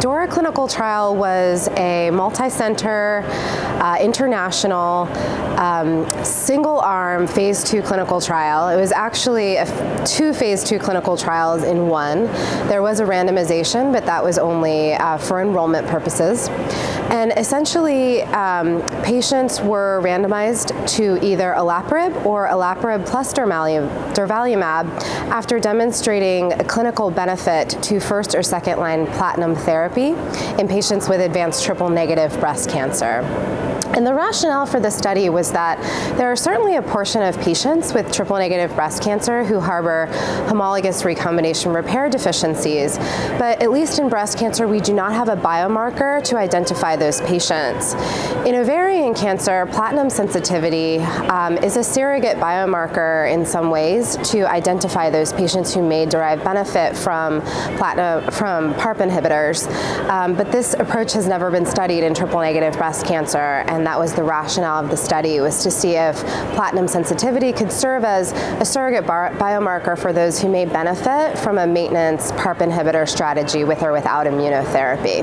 DORA clinical trial was a multi-center, international, single-arm Phase II clinical trial. It was actually two Phase II clinical trials in one. There was a randomization, but that was only for enrollment purposes. And essentially, patients were randomized to either Olaparib or Olaparib plus Durvalumab after demonstrating a clinical benefit to first or second line platinum therapy in patients with advanced triple-negative breast cancer. And the rationale for the study was that there are certainly a portion of patients with triple-negative breast cancer who harbor homologous recombination repair deficiencies, but at least in breast cancer, we do not have a biomarker to identify those patients. In ovarian cancer, platinum sensitivity is a surrogate biomarker in some ways to identify those patients who may derive benefit from PARP inhibitors, but this approach has never been studied in triple-negative breast cancer, and that was the rationale of the study, was to see if platinum sensitivity could serve as a surrogate biomarker for those who may benefit from a maintenance PARP inhibitor strategy with or without immunotherapy.